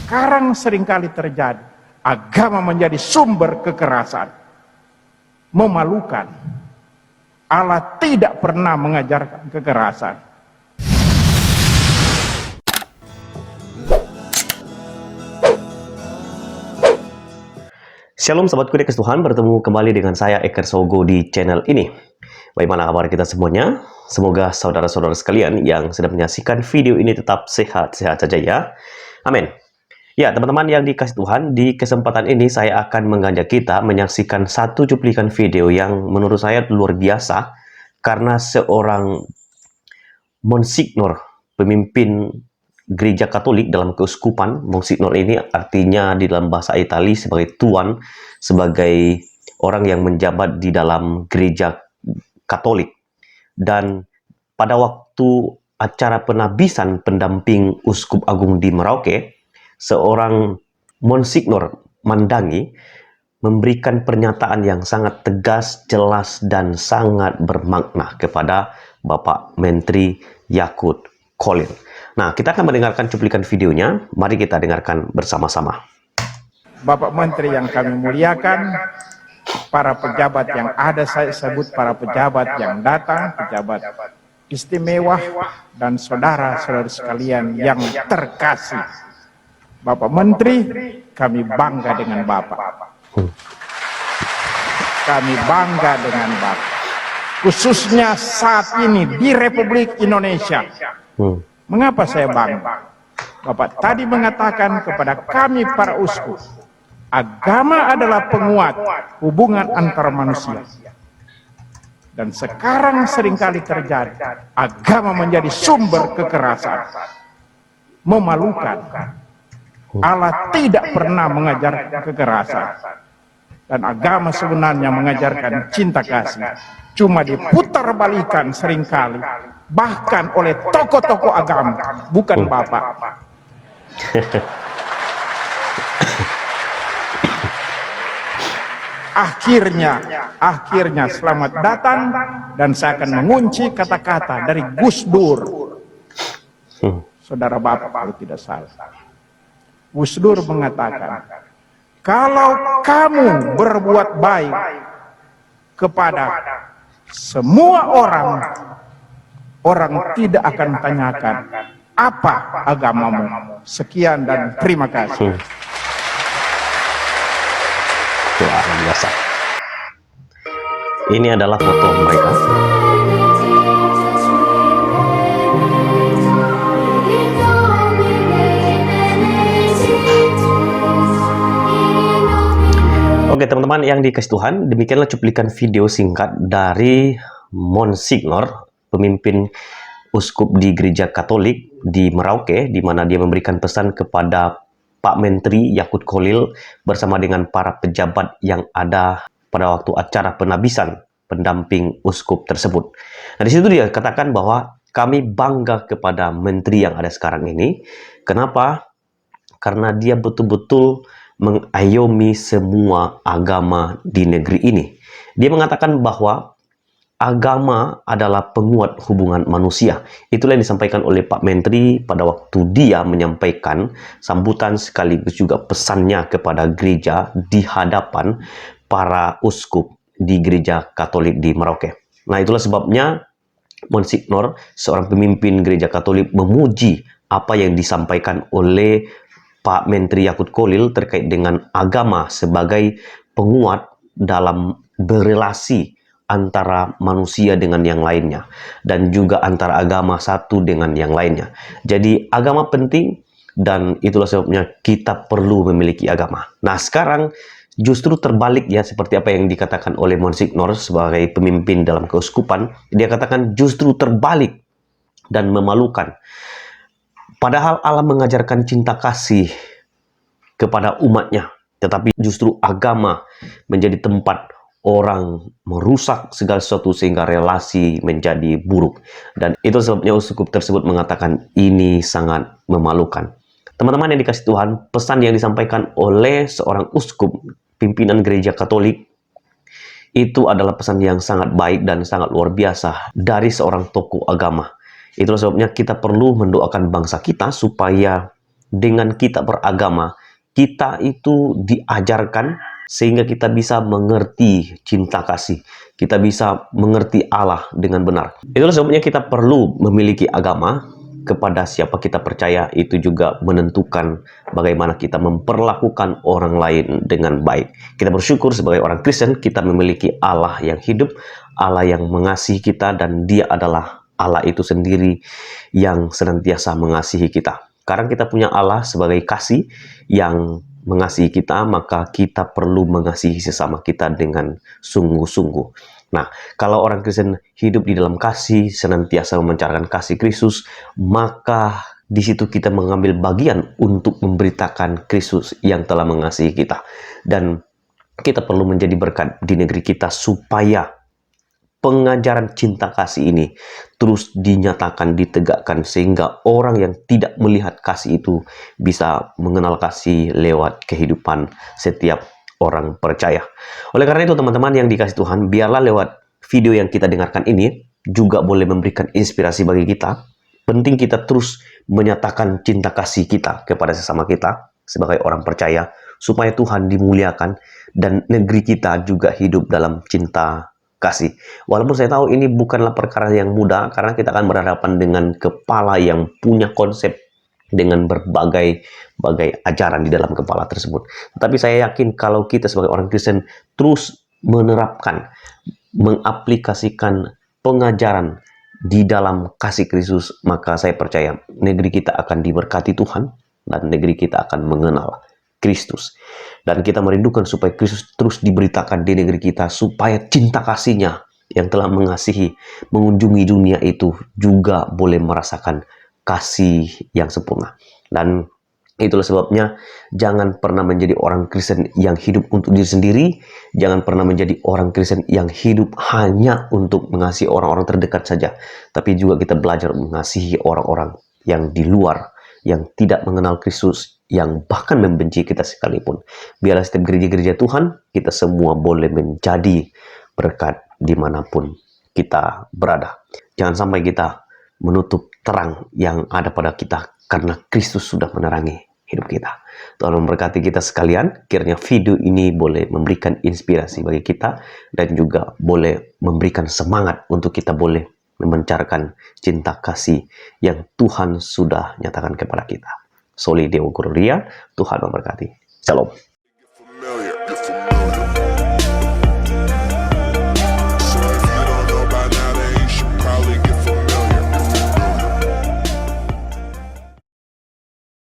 sekarang seringkali terjadi, agama menjadi sumber kekerasan, memalukan. Allah tidak pernah mengajarkan kekerasan. Shalom Sobat Kudus Tuhan, bertemu kembali dengan saya Eker Sogo di channel ini. Bagaimana kabar kita semuanya? Semoga saudara-saudara sekalian yang sedang menyaksikan video ini tetap sehat-sehat saja ya. Amin. Ya teman-teman yang dikasih Tuhan, di kesempatan ini saya akan mengajak kita menyaksikan satu cuplikan video yang menurut saya luar biasa. Karena seorang Monsignor, pemimpin Gereja Katolik dalam keuskupan. Monsignor ini artinya di dalam bahasa Italia sebagai tuan, sebagai orang yang menjabat di dalam Gereja Katolik. Dan pada waktu acara penabisan pendamping Uskup Agung di Merauke, seorang Monsignor Mandangi memberikan pernyataan yang sangat tegas, jelas, dan sangat bermakna kepada Bapak Menteri Yakut Kholil. Nah, kita akan mendengarkan cuplikan videonya. Mari kita dengarkan bersama-sama. Bapak Menteri yang kami muliakan, para pejabat yang ada, saya sebut para pejabat yang datang, pejabat istimewa, dan saudara-saudara sekalian yang terkasih. Bapak Menteri, kami bangga dengan Bapak. Kami bangga dengan Bapak. Khususnya saat ini di Republik Indonesia. Mengapa saya bangga? Bapak tadi mengatakan kepada kami para uskup, agama adalah penguat hubungan antar manusia. Dan sekarang seringkali terjadi, agama menjadi sumber kekerasan, memalukan. Allah tidak pernah mengajarkan kekerasan. Dan agama sebenarnya mengajarkan cinta kasih. Cuma diputar balikan seringkali. Bahkan oleh tokoh-tokoh agama. Bukan Bapak. Akhirnya selamat datang. Dan saya akan mengunci kata-kata dari Gus Dur. Saudara Bapak kalau tidak salah. Gus Dur mengatakan, kalau kamu berbuat baik kepada semua orang, orang tidak akan tanyakan apa agamamu. Sekian dan terima kasih. Luar biasa. Ini adalah foto mereka. Oke teman-teman yang dikasih Tuhan, demikianlah cuplikan video singkat dari Monsignor, pemimpin uskup di Gereja Katolik di Merauke, di mana dia memberikan pesan kepada Pak Menteri Yakut Kholil bersama dengan para pejabat yang ada pada waktu acara penabisan pendamping uskup tersebut. Nah di situ dia katakan bahwa kami bangga kepada menteri yang ada sekarang ini. Kenapa? Karena dia betul-betul mengayomi semua agama di negeri ini. Dia mengatakan bahwa agama adalah penguat hubungan manusia. Itulah yang disampaikan oleh Pak Menteri pada waktu dia menyampaikan sambutan sekaligus juga pesannya kepada gereja di hadapan para uskup di Gereja Katolik di Merauke. Nah itulah sebabnya Monsignor, seorang pemimpin Gereja Katolik, memuji apa yang disampaikan oleh Pak Menteri Yakut Kholil terkait dengan agama sebagai penguat dalam berelasi antara manusia dengan yang lainnya dan juga antara agama satu dengan yang lainnya. Jadi agama penting dan itulah sebabnya kita perlu memiliki agama. Nah sekarang justru terbalik ya, seperti apa yang dikatakan oleh Monsignor sebagai pemimpin dalam keuskupan. Dia katakan justru terbalik dan memalukan. Padahal Allah mengajarkan cinta kasih kepada umatnya, tetapi justru agama menjadi tempat orang merusak segala sesuatu sehingga relasi menjadi buruk. Dan itu sebabnya uskup tersebut mengatakan ini sangat memalukan. Teman-teman yang dikasih Tuhan, pesan yang disampaikan oleh seorang uskup pimpinan Gereja Katolik itu adalah pesan yang sangat baik dan sangat luar biasa dari seorang tokoh agama. Itulah sebabnya kita perlu mendoakan bangsa kita supaya dengan kita beragama, kita itu diajarkan sehingga kita bisa mengerti cinta kasih. Kita bisa mengerti Allah dengan benar. Itulah sebabnya kita perlu memiliki agama. Kepada siapa kita percaya itu juga menentukan bagaimana kita memperlakukan orang lain dengan baik. Kita bersyukur sebagai orang Kristen kita memiliki Allah yang hidup, Allah yang mengasihi kita, dan Dia adalah Allah itu sendiri yang senantiasa mengasihi kita. Karena kita punya Allah sebagai kasih yang mengasihi kita, maka kita perlu mengasihi sesama kita dengan sungguh-sungguh. Nah, kalau orang Kristen hidup di dalam kasih, senantiasa memancarkan kasih Kristus, maka di situ kita mengambil bagian untuk memberitakan Kristus yang telah mengasihi kita. Dan kita perlu menjadi berkat di negeri kita supaya pengajaran cinta kasih ini terus dinyatakan, ditegakkan, sehingga orang yang tidak melihat kasih itu bisa mengenal kasih lewat kehidupan setiap orang percaya. Oleh karena itu teman-teman yang dikasih Tuhan, biarlah lewat video yang kita dengarkan ini juga boleh memberikan inspirasi bagi kita. Penting kita terus menyatakan cinta kasih kita kepada sesama kita sebagai orang percaya, supaya Tuhan dimuliakan dan negeri kita juga hidup dalam cinta kasih. Walaupun saya tahu ini bukanlah perkara yang mudah, karena kita akan berhadapan dengan kepala yang punya konsep dengan berbagai ajaran di dalam kepala tersebut. Tapi saya yakin kalau kita sebagai orang Kristen terus menerapkan, mengaplikasikan pengajaran di dalam kasih Kristus, maka saya percaya negeri kita akan diberkati Tuhan dan negeri kita akan mengenal Kristus. Dan kita merindukan supaya Kristus terus diberitakan di negeri kita, supaya cinta kasih-Nya yang telah mengasihi, mengunjungi dunia itu juga boleh merasakan kasih yang sempurna. Dan itulah sebabnya jangan pernah menjadi orang Kristen yang hidup untuk diri sendiri. Jangan pernah menjadi orang Kristen yang hidup hanya untuk mengasihi orang-orang terdekat saja. Tapi juga kita belajar mengasihi orang-orang yang di luar, yang tidak mengenal Kristus, yang bahkan membenci kita sekalipun. Biarlah setiap gereja-gereja Tuhan, kita semua boleh menjadi berkat dimanapun kita berada. Jangan sampai kita menutup terang yang ada pada kita, karena Kristus sudah menerangi hidup kita. Tuhan memberkati kita sekalian. Kiranya video ini boleh memberikan inspirasi bagi kita dan juga boleh memberikan semangat untuk kita boleh memancarkan cinta kasih yang Tuhan sudah nyatakan kepada kita. Soli Deo Gloria, Tuhan memberkati. Shalom.